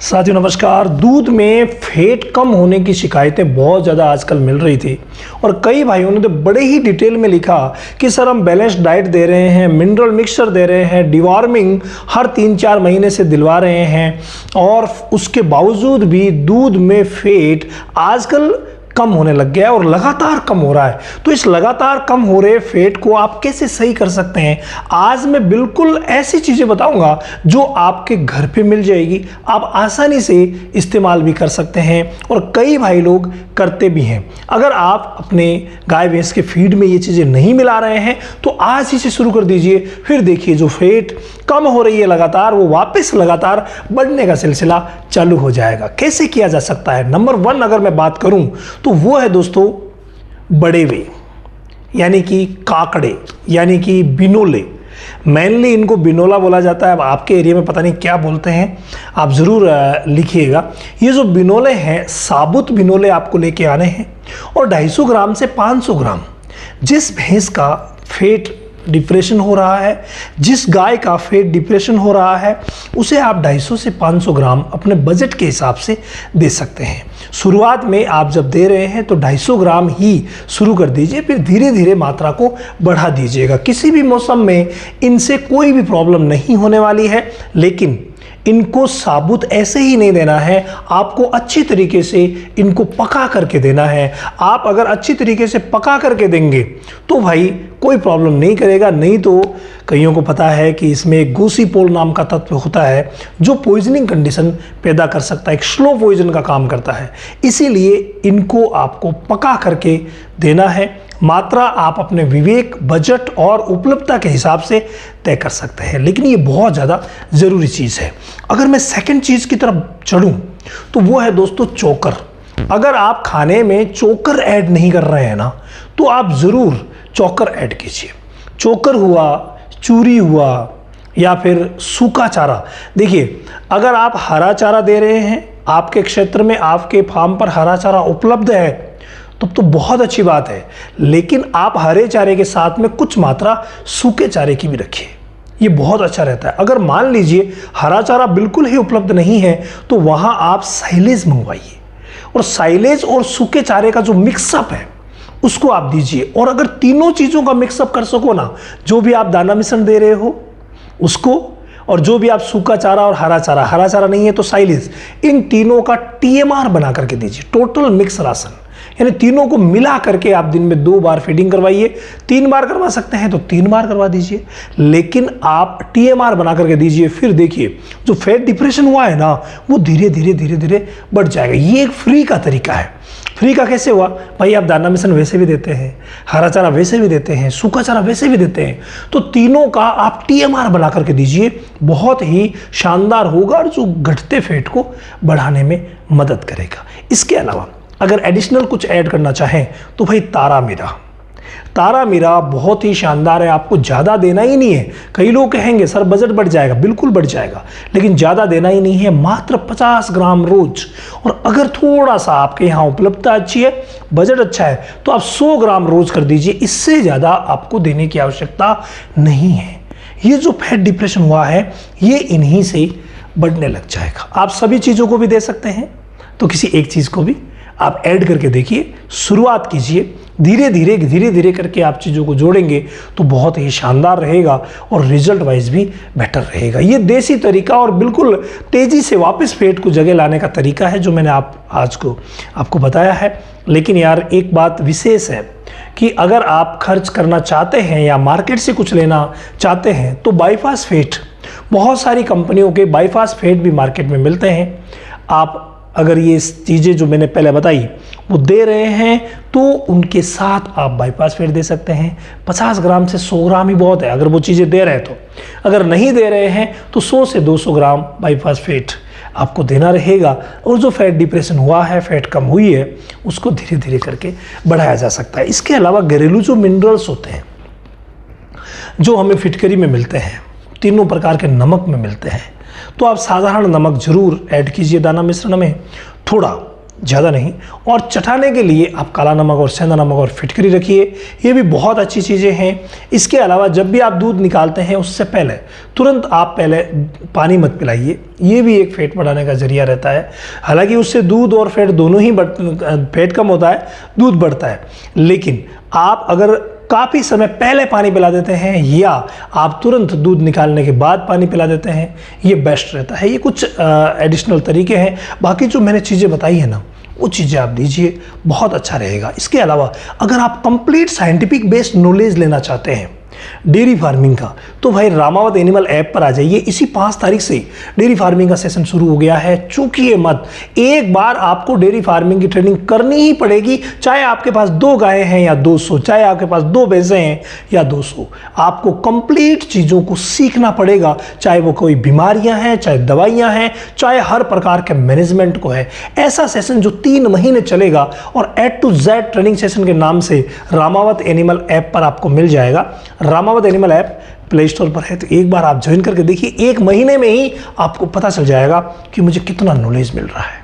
साथियों नमस्कार। दूध में फैट कम होने की शिकायतें बहुत ज़्यादा आजकल मिल रही थी और कई भाइयों ने तो बड़े ही डिटेल में लिखा कि सर हम बैलेंस्ड डाइट दे रहे हैं, मिनरल मिक्सचर दे रहे हैं, डिवॉर्मिंग हर 3-4 महीने से दिलवा रहे हैं और उसके बावजूद भी दूध में फैट आजकल कम होने लग गया है और लगातार कम हो रहा है। तो इस लगातार कम हो रहे फैट को आप कैसे सही कर सकते हैं, आज मैं बिल्कुल ऐसी चीज़ें बताऊंगा जो आपके घर पे मिल जाएगी, आप आसानी से इस्तेमाल भी कर सकते हैं और कई भाई लोग करते भी हैं। अगर आप अपने गाय भैंस के फीड में ये चीज़ें नहीं मिला रहे हैं तो आज ही से शुरू कर दीजिए, फिर देखिए जो फैट कम हो रही है लगातार वो वापस लगातार बढ़ने का सिलसिला चालू हो जाएगा। कैसे किया जा सकता है? नंबर 1 अगर मैं बात करूं तो वो है दोस्तों बड़े वे, यानी कि काकड़े, यानी कि बिनोले। मेनली इनको बिनोला बोला जाता है, अब आपके एरिया में पता नहीं क्या बोलते हैं, आप ज़रूर लिखिएगा। ये जो बिनोले हैं, साबुत बिनोले आपको लेके आने हैं और 250 ग्राम से 500 ग्राम जिस भैंस का फैट डिप्रेशन हो रहा है, जिस गाय का फैट डिप्रेशन हो रहा है, उसे आप 250 से 500 ग्राम अपने बजट के हिसाब से दे सकते हैं। शुरुआत में आप जब दे रहे हैं तो 250 ग्राम ही शुरू कर दीजिए, फिर धीरे धीरे मात्रा को बढ़ा दीजिएगा। किसी भी मौसम में इनसे कोई भी प्रॉब्लम नहीं होने वाली है, लेकिन इनको साबुत ऐसे ही नहीं देना है, आपको अच्छी तरीके से इनको पका करके देना है। आप अगर अच्छी तरीके से पका करके देंगे तो भाई कोई प्रॉब्लम नहीं करेगा। नहीं तो कईयों को पता है कि इसमें गोसीपोल नाम का तत्व होता है जो पॉइजनिंग कंडीशन पैदा कर सकता है, एक स्लो पॉइजन का काम करता है। इसीलिए इनको आपको पका करके देना है। मात्रा आप अपने विवेक, बजट और उपलब्धता के हिसाब से तय कर सकते हैं, लेकिन ये बहुत ज़्यादा ज़रूरी चीज़ है। अगर मैं सेकंड चीज़ की तरफ चढ़ूँ तो वो है दोस्तों चोकर। अगर आप खाने में चोकर ऐड नहीं कर रहे हैं ना तो आप ज़रूर चोकर ऐड कीजिए। चोकर हुआ, चूरी हुआ या फिर सूखा चारा। देखिए, अगर आप हरा चारा दे रहे हैं, आपके क्षेत्र में आपके फार्म पर हरा चारा उपलब्ध है तब तो बहुत अच्छी बात है, लेकिन आप हरे चारे के साथ में कुछ मात्रा सूखे चारे की भी रखिए, ये बहुत अच्छा रहता है। अगर मान लीजिए हरा चारा बिल्कुल ही उपलब्ध नहीं है तो वहाँ आप साइलेज मंगवाइए और साइलेज और सूखे चारे का जो मिक्सअप है उसको आप दीजिए। और अगर तीनों चीज़ों का मिक्सअप कर सको ना, जो भी आप दाना मिश्रण दे रहे हो उसको, और जो भी आप सूखा चारा और हरा चारा नहीं है तो साइलेज, इन तीनों का TMR बना करके दीजिए, टोटल मिक्स राशन। यानी तीनों को मिला करके आप दिन में 2 बार फीडिंग करवाइए। 3 बार करवा सकते हैं तो 3 बार करवा दीजिए, लेकिन आप TMR बना करके दीजिए। फिर देखिए जो फैट डिप्रेशन हुआ है ना वो धीरे धीरे बढ़ जाएगा। ये एक फ्री का तरीका है। फ्री का कैसे हुआ भाई? आप दाना मिश्रण वैसे भी देते हैं, हरा चारा वैसे भी देते हैं, सूखा चारा वैसे भी देते हैं, तो तीनों का आप TMR बना करके दीजिए, बहुत ही शानदार होगा और जो घटते फैट को बढ़ाने में मदद करेगा। इसके अलावा अगर एडिशनल कुछ ऐड करना चाहें तो भाई तारा मीरा बहुत ही शानदार है, आपको ज़्यादा देना ही नहीं है। कई लोग कहेंगे सर बजट बढ़ जाएगा, बिल्कुल बढ़ जाएगा, लेकिन ज़्यादा देना ही नहीं है, मात्र 50 ग्राम रोज। और अगर थोड़ा सा आपके यहाँ उपलब्धता अच्छी है, बजट अच्छा है, तो आप 100 ग्राम रोज कर दीजिए। इससे ज़्यादा आपको देने की आवश्यकता नहीं है। ये जो फैट डिप्रेशन हुआ है ये इन्हीं से बढ़ने लग जाएगा। आप सभी चीज़ों को भी दे सकते हैं तो किसी एक चीज़ को भी आप ऐड करके देखिए, शुरुआत कीजिए, धीरे धीरे करके आप चीज़ों को जोड़ेंगे तो बहुत ही शानदार रहेगा और रिजल्ट वाइज भी बेटर रहेगा। ये देसी तरीका और बिल्कुल तेज़ी से वापस फैट को जगह लाने का तरीका है जो मैंने आज को आपको बताया है। लेकिन यार एक बात विशेष है कि अगर आप खर्च करना चाहते हैं या मार्केट से कुछ लेना चाहते हैं तो बाईपास फैट, बहुत सारी कंपनियों के बाईपास फैट भी मार्केट में मिलते हैं। आप अगर ये चीज़ें जो मैंने पहले बताई वो दे रहे हैं तो उनके साथ आप बाईपास फैट दे सकते हैं। 50 ग्राम से 100 ग्राम ही बहुत है अगर वो चीज़ें दे रहे हैं तो। अगर नहीं दे रहे हैं तो 100 से 200 ग्राम बाईपास फैट आपको देना रहेगा और जो फैट डिप्रेशन हुआ है, फैट कम हुई है, उसको धीरे धीरे करके बढ़ाया जा सकता है। इसके अलावा घरेलू जो मिनरल्स होते हैं जो हमें फिटकरी में मिलते हैं, तीनों प्रकार के नमक में मिलते हैं, तो आप साधारण नमक जरूर ऐड कीजिए दाना मिश्रण में। थोड़ा ज़्यादा नहीं। और चटाने के लिए आप काला नमक और सेंधा नमक और फिटकरी रखिए, ये भी बहुत अच्छी चीज़ें हैं। इसके अलावा जब भी आप दूध निकालते हैं उससे पहले तुरंत आप पहले पानी मत पिलाइए, ये भी एक फैट बढ़ाने का जरिया रहता है। हालांकि उससे दूध और फैट दोनों ही फैट कम होता है, दूध बढ़ता है, लेकिन आप अगर काफ़ी समय पहले पानी पिला देते हैं या आप तुरंत दूध निकालने के बाद पानी पिला देते हैं, ये बेस्ट रहता है। ये कुछ एडिशनल तरीके हैं। बाकी जो मैंने चीज़ें बताई है ना, वो चीज़ें आप दीजिए, बहुत अच्छा रहेगा। इसके अलावा अगर आप कंप्लीट साइंटिफिक बेस्ड नॉलेज लेना चाहते हैं डेयरी फार्मिंग का, तो भाई रामावत एनिमल ऐप पर आ जाइए। इसी 5 तारीख से डेयरी फार्मिंग का सेशन शुरू हो गया है। चूकिए मत, एक बार आपको डेयरी फार्मिंग की ट्रेनिंग करनी ही पड़ेगी, चाहे आपके पास 2 गायें हैं या 200, चाहे आपके पास 2 भैंसें हैं या 200। आपको कंप्लीट चीज़ों को सीखना पड़ेगा, चाहे वो कोई बीमारियां हैं, चाहे दवाइयां हैं, चाहे हर प्रकार के मैनेजमेंट को है। ऐसा सेशन जो 3 महीने चलेगा और A to Z training session के नाम से रामावत एनिमल ऐप पर आपको मिल जाएगा। Ramawat animal app play store पर है, तो एक बार आप ज्वाइन करके देखिए। 1 महीने में ही आपको पता चल जाएगा कि मुझे कितना नॉलेज मिल रहा है।